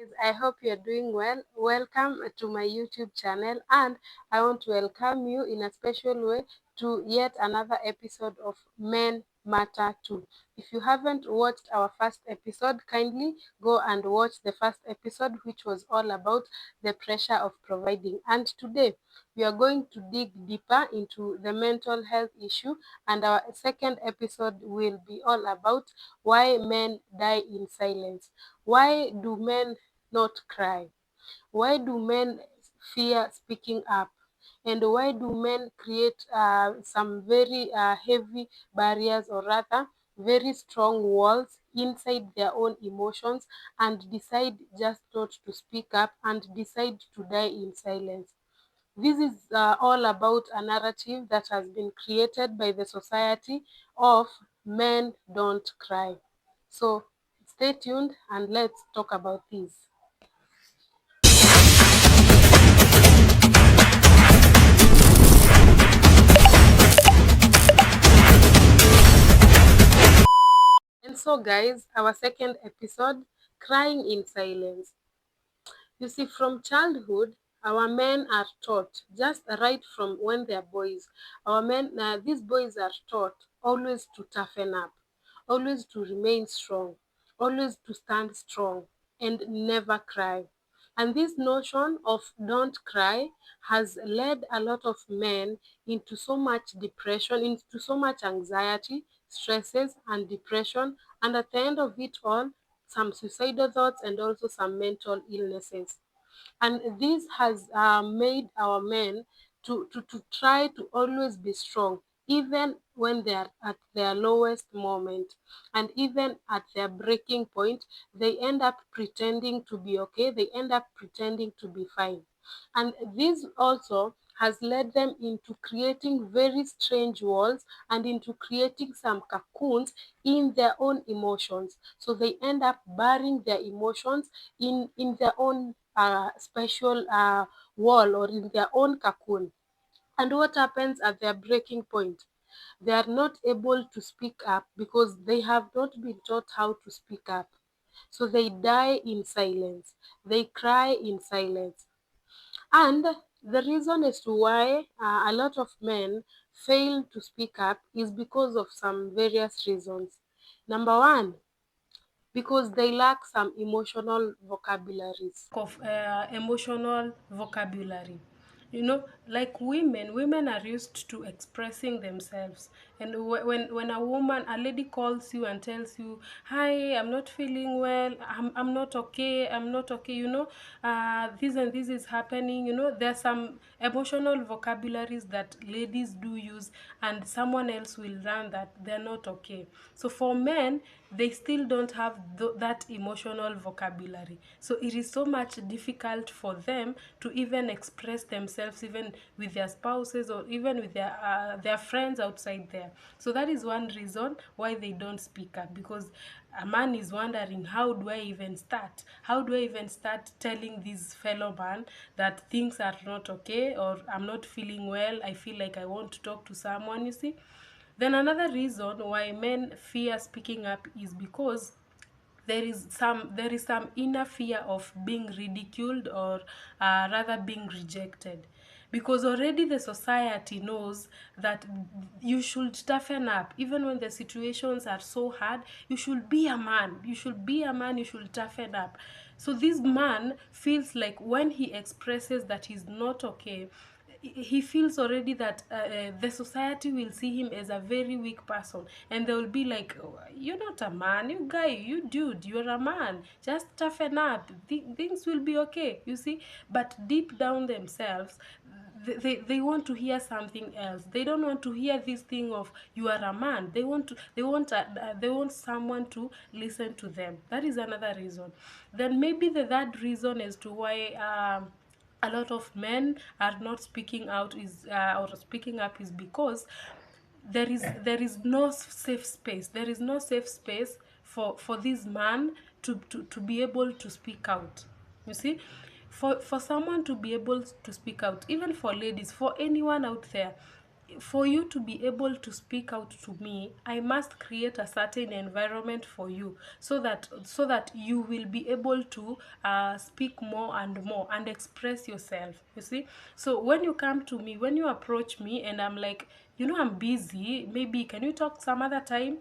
Guys, I hope you're doing well. Welcome to my YouTube channel, and I want to welcome you in a special way to yet another episode of Men Matter Too. If you haven't watched our first episode, kindly go and watch the first episode, which was all about the pressure of providing. And today, we are going to dig deeper into the mental health issue, and our second episode will be all about why men die in silence. Why do men not cry? Why do men fear speaking up? And why do men create some very heavy barriers, or rather, very strong walls inside their own emotions, and decide just not to speak up and decide to die in silence? This is all about a narrative that has been created by the society of men don't cry. So stay tuned and let's talk about this. And so, guys, our second episode, Crying in Silence. You see, from childhood, our men are taught, just right from when they are boys, these boys are taught always to toughen up, always to remain strong, always to stand strong, and never cry. And this notion of don't cry has led a lot of men into so much depression, into so much anxiety, stresses, and depression, and at the end of it all, some suicidal thoughts and also some mental illnesses. And this has made our men to try to always be strong, even when they are at their lowest moment, and even at their breaking point, they end up pretending to be okay, they end up pretending to be fine. And this also has led them into creating very strange walls and into creating some cocoons in their own emotions. So they end up burying their emotions in their own special wall, or in their own cocoon. And what happens at their breaking point? They are not able to speak up because they have not been taught how to speak up. So they die in silence. They cry in silence. And the reason as to why a lot of men fail to speak up is because of some various reasons. Number one, because they lack some emotional vocabularies. Of emotional vocabulary. Like women are used to expressing themselves. And when a lady calls you and tells you, hi, I'm not feeling well, I'm not okay, I'm not okay, this and this is happening. There's some emotional vocabularies that ladies do use, and someone else will learn that they're not okay. So for men, they still don't have that emotional vocabulary, so it is so much difficult for them to even express themselves, even with their spouses or even with their friends outside there. So that is one reason why they don't speak up, because a man is wondering, how do I even start? How do I even start telling this fellow man that things are not okay, or I'm not feeling well, I feel like I want to talk to someone, you see? Then another reason why men fear speaking up is because there is some inner fear of being ridiculed, or rather being rejected, because already the society knows that you should toughen up. Even when the situations are so hard, you should be a man, you should be a man, you should toughen up. So this man feels like when he expresses that he's not okay, he feels already that the society will see him as a very weak person, and they will be like, "Oh, you're not a man, you guy, you dude, you're a man, just toughen up, things will be okay," you see. But deep down themselves, they want to hear something else. They don't want to hear this thing of you are a man. They want someone to listen to them. That is another reason. Then maybe the third reason as to why a lot of men are not speaking out is or speaking up is because there is no safe space. There is no safe space for this man to be able to speak out, you see. For someone to be able to speak out, even for ladies, for anyone out there, for you to be able to speak out to me, I must create a certain environment for you, so that you will be able to speak more and more and express yourself, you see. So when you come to me, when you approach me and I'm like, I'm busy, maybe can you talk some other time,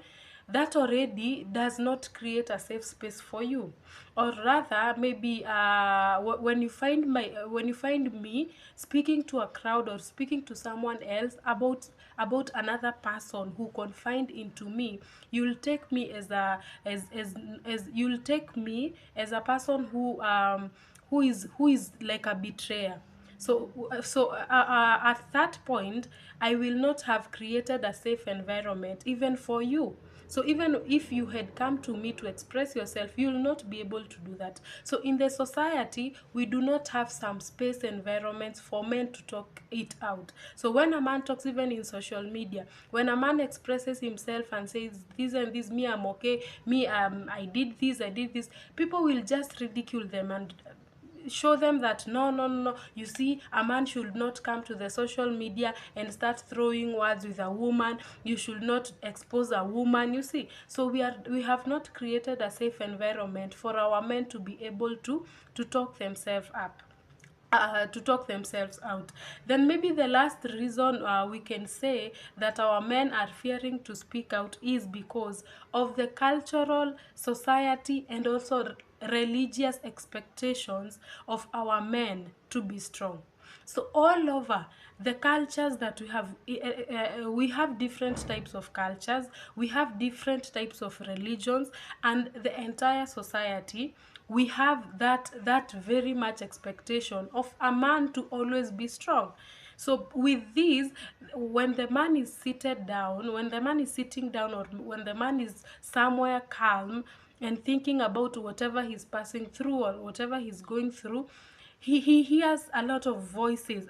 that already does not create a safe space for you. Or rather, maybe when you find me speaking to a crowd or speaking to someone else about another person who confide into me, you'll take me as you'll take me as a person who is like a betrayer. So at that point, I will not have created a safe environment even for you. So even if you had come to me to express yourself, you'll not be able to do that. So in the society, we do not have some space environments for men to talk it out. So when a man talks, even in social media, when a man expresses himself and says this and this, me I'm okay, me I did this, people will just ridicule them and show them that no, no, no, no, you see, a man should not come to the social media and start throwing words with a woman, you should not expose a woman, you see. So we have not created a safe environment for our men to be able to talk themselves up, to talk themselves out. Then maybe the last reason we can say that our men are fearing to speak out is because of the cultural, society, and also religious expectations of our men to be strong. So all over the cultures that we have different types of cultures, we have different types of religions, and the entire society, we have that very much expectation of a man to always be strong. So with this, when the man is seated down, when the man is sitting down, or when the man is somewhere calm and thinking about whatever he's passing through or whatever he's going through, he hears a lot of voices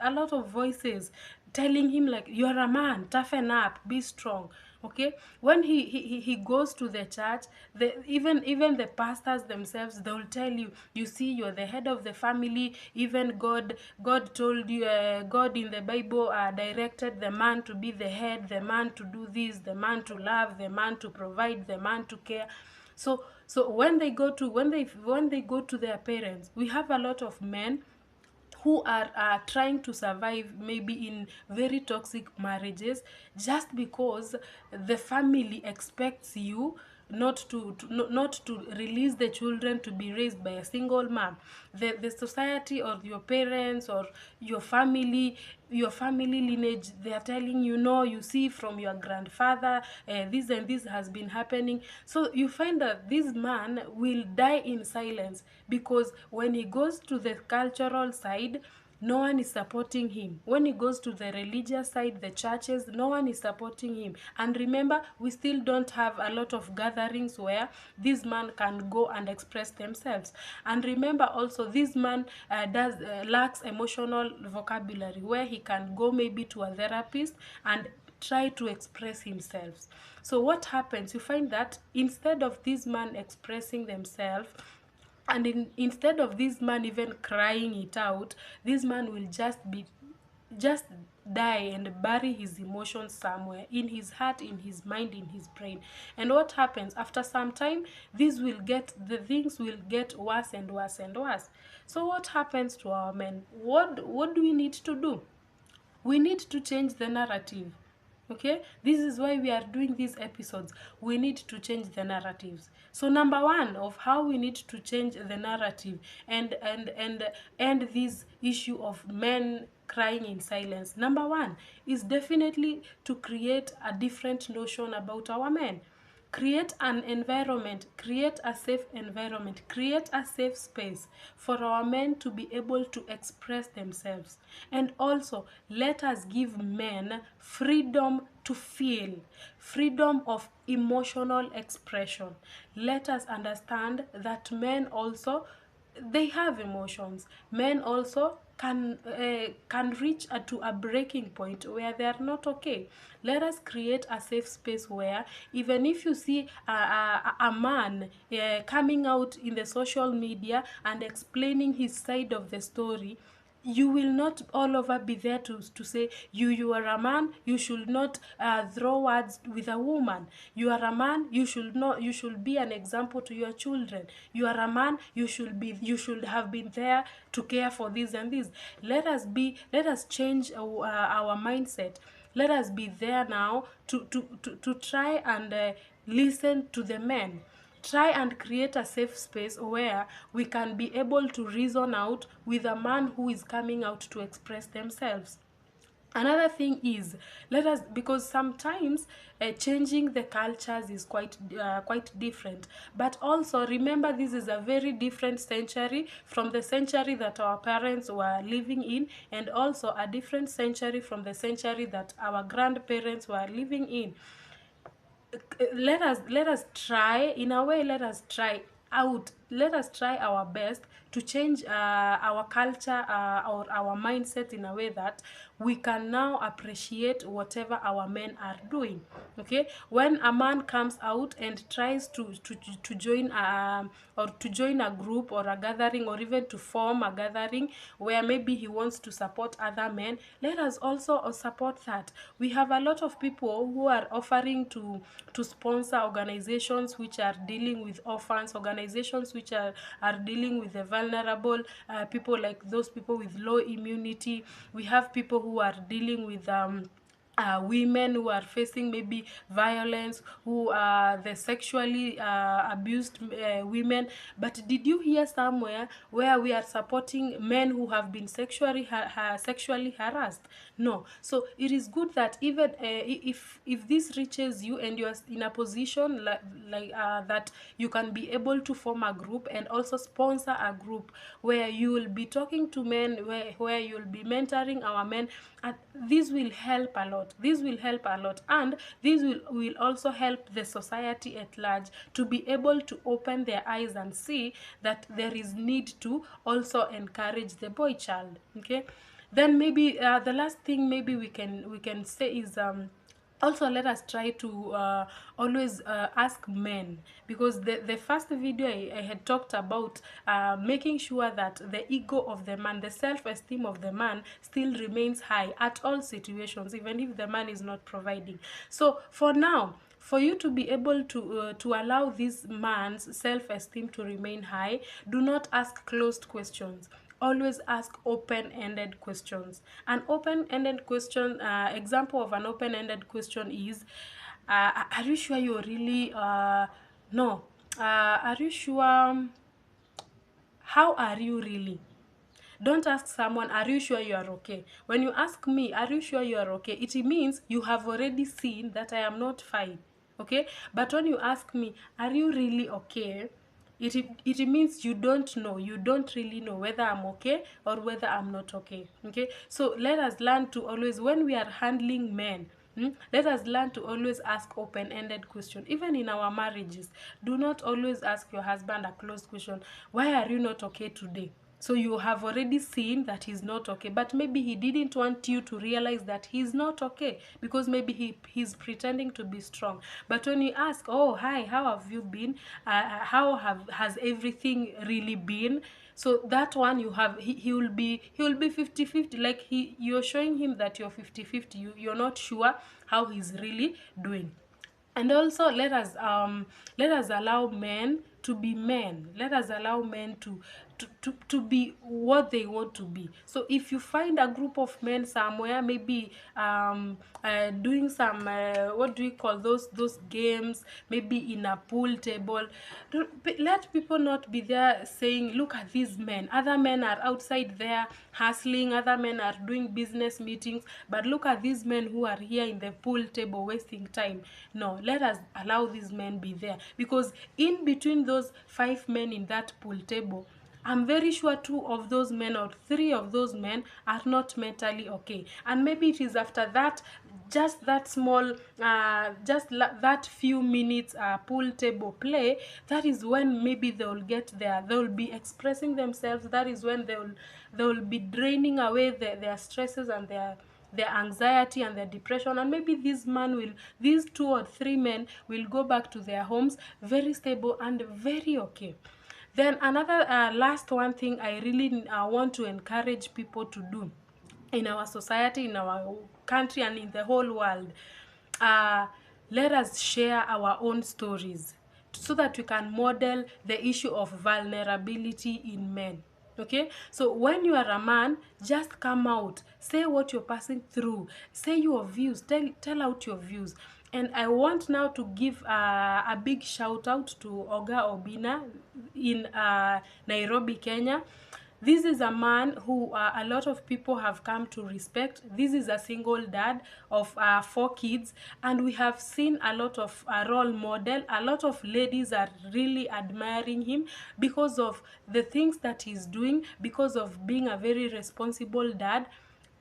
telling him like, you're a man, toughen up, be strong. Okay, when he goes to the church, even the pastors themselves, they will tell you, you see, you're the head of the family. Even God told you, God in the Bible directed the man to be the head, the man to do this, the man to love, the man to provide, the man to care. So when they go to their parents, we have a lot of men who are trying to survive maybe in very toxic marriages, just because the family expects you not to release the children to be raised by a single mom. The society or your parents or your family lineage, they are telling you, no, you see, from your grandfather, this and this has been happening. So you find that this man will die in silence, because when he goes to the cultural side, no one is supporting him. When he goes to the religious side, the churches, no one is supporting him. And remember, we still don't have a lot of gatherings where this man can go and express themselves. And remember also, this man does lacks emotional vocabulary, where he can go maybe to a therapist and try to express himself. So what happens? You find that instead of this man expressing themselves, and instead of this man even crying it out, this man will just die and bury his emotions somewhere in his heart, in his mind, in his brain. And what happens after some time, the things will get worse and worse and worse. So what happens to our men? What do we need to do? We need to change the narrative. Okay, this is why we are doing these episodes. We need to change the narratives. So number one of how we need to change the narrative and end this issue of men crying in silence, number one is definitely to create a different notion about our men. Create an environment, create a safe environment, create a safe space for our men to be able to express themselves. And also, let us give men freedom to feel, freedom of emotional expression. Let us understand that men also, they have emotions. Men also can reach to a breaking point where they are not okay. Let us create a safe space where, even if you see a man coming out in the social media and explaining his side of the story, you will not all over be there to say you are a man, you should not throw words with a woman. You are a man, you should not, you should be an example to your children. You are a man, you should have been there to care for this and this. Let us change our mindset. Let us be there now to try and listen to the men. Try and create a safe space where we can be able to reason out with a man who is coming out to express themselves. Another thing is, let us, because sometimes changing the cultures is quite different, but also remember this is a very different century from the century that our parents were living in, and also a different century from the century that our grandparents were living in. Let us try, in a way, let us try our best to change our culture or our mindset in a way that we can now appreciate whatever our men are doing. Okay, when a man comes out and tries to join or to join a group or a gathering, or even to form a gathering where maybe he wants to support other men, let us also support that. We have a lot of people who are offering to sponsor organizations which are dealing with orphans, organizations which are dealing with the vulnerable, people like those people with low immunity. We have people who are dealing with women who are facing maybe violence, who are the sexually abused women. But did you hear somewhere where we are supporting men who have been sexually harassed? No. So it is good that even if this reaches you and you are in a position that you can be able to form a group and also sponsor a group where you will be talking to men, where you will be mentoring our men, and this will help a lot. This will help a lot, and this will also help the society at large to be able to open their eyes and see that there is need to also encourage the boy child. Okay, then maybe the last thing maybe we can say is also let us try to always ask men, because the first video I had talked about making sure that the ego of the man, the self-esteem of the man still remains high at all situations, even if the man is not providing. So for now, for you to be able to allow this man's self-esteem to remain high, do not ask closed questions. Always ask open-ended questions. An open-ended question, example of an open-ended question is, are you sure you're really, no, are you sure, how are you really? Don't ask someone, are you sure you are okay? When you ask me, are you sure you are okay? It means you have already seen that I am not fine. Okay? But when you ask me, are you really okay? It means you don't know. You don't really know whether I'm okay or whether I'm not okay. Okay? So let us learn to always, when we are handling men, let us learn to always ask open-ended questions. Even in our marriages, do not always ask your husband a closed question. Why are you not okay today? So you have already seen that he's not okay, but maybe he didn't want you to realize that he's not okay, because maybe he's pretending to be strong. But when you ask, oh hi, how have you been? How have has everything really been? So that one, you have, he will be 50-50. Like you're showing him that you're 50-50. You're not sure how he's really doing. And also let us allow men to be men. Let us allow men to be what they want to be. So if you find a group of men somewhere, maybe doing some what do we call those games, maybe in a pool table, let people not be there saying, look at these men, other men are outside there hustling, other men are doing business meetings, but look at these men who are here in the pool table wasting time. No, let us allow these men be there, because in between those 5 men in that pool table, I'm very sure 2 of those men or 3 of those men are not mentally okay. And maybe it is after that, just that small, that few minutes pool table play, that is when maybe they will get there. They will be expressing themselves. That is when they will be draining away their stresses and their anxiety and their depression. And maybe these 2 or 3 men will go back to their homes very stable and very okay. Then another last one thing I really want to encourage people to do in our society, in our country, and in the whole world. uh, Let us share our own stories so that we can model the issue of vulnerability in men. Okay, so when you are a man, just come out, say what you're passing through, say your views, tell out your views. And I want now to give a big shout out to Oga Obina in Nairobi, Kenya. This is a man who a lot of people have come to respect. This is a single dad of 4 kids, and we have seen a lot of role model. A lot of ladies are really admiring him because of the things that he's doing, because of being a very responsible dad.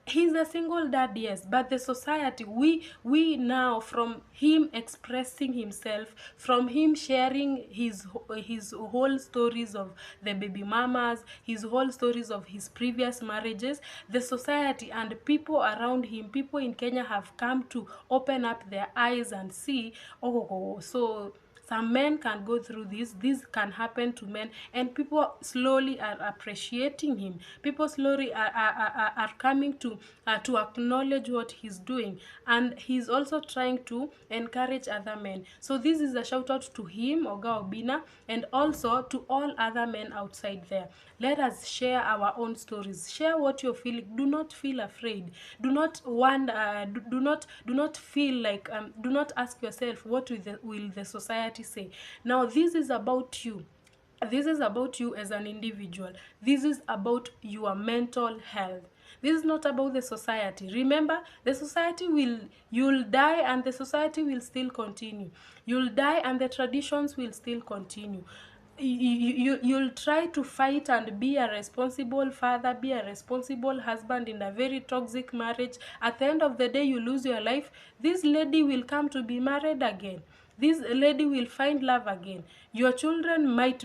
He's a single dad, yes, but the society, we now, from him expressing himself, from him sharing his whole stories of the baby mamas, his whole stories of his previous marriages, the society and people around him, people in Kenya have come to open up their eyes and see, oh, so some men can go through this can happen to men, and people slowly are appreciating him. People slowly are coming to acknowledge what he's doing, and he's also trying to encourage other men. So this is a shout out to him, Oga Obina, and also to all other men outside there. Let us share our own stories, share what you're feeling. Do not feel afraid, do not wonder, do not feel like, do not ask yourself what will the society say. Now this is about you. This is about you as an individual. This is about your mental health. This is not about the society. Remember, the society will, you'll die and the society will still continue. You'll die and the traditions will still continue. You'll try to fight and be a responsible father, be a responsible husband in a very toxic marriage. At the end of the day, you lose your life. This lady will come to be married again. This lady will find love again. Your children might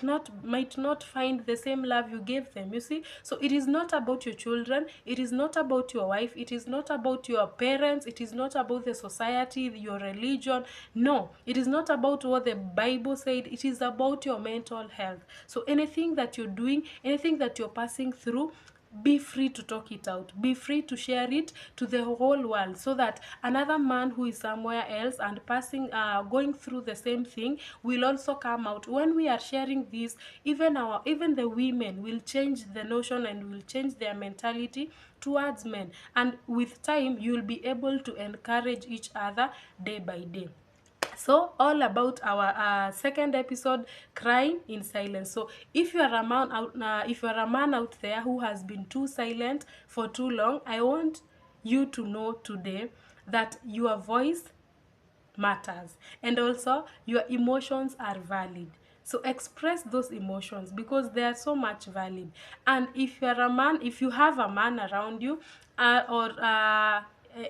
not find the same love you gave them. You see, so it is not about your children, it is not about your wife, it is not about your parents, it is not about the society, your religion. No, it is not about what the Bible said. It is about your mental health. So anything that you're doing, anything that you're passing through, be free to talk it out, be free to share it to the whole world, so that another man who is somewhere else and passing going through the same thing will also come out. When we are sharing this, even the women will change the notion and will change their mentality towards men, and with time you'll be able to encourage each other day by day. So all about our second episode, crying in silence. So if you are a man out, if you are a man out there who has been too silent for too long, I want you to know today that your voice matters, and also your emotions are valid. So express those emotions because they are so much valid. And if you're a man, if you have a man around you, or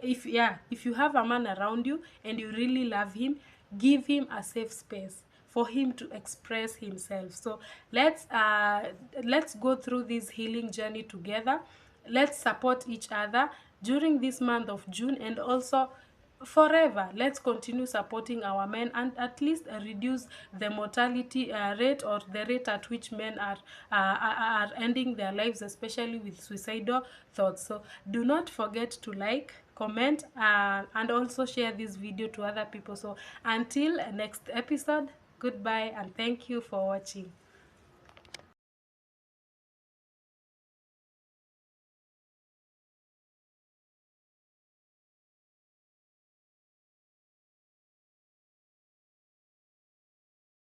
if you have a man around you and you really love him, give him a safe space for him to express himself. So let's go through this healing journey together. Let's support each other during this month of June, and also forever. Let's continue supporting our men and at least reduce the mortality rate, or the rate at which men are ending their lives, especially with suicidal thoughts. So do not forget to like, comment, and also share this video to other people. So until next episode, goodbye and thank you for watching.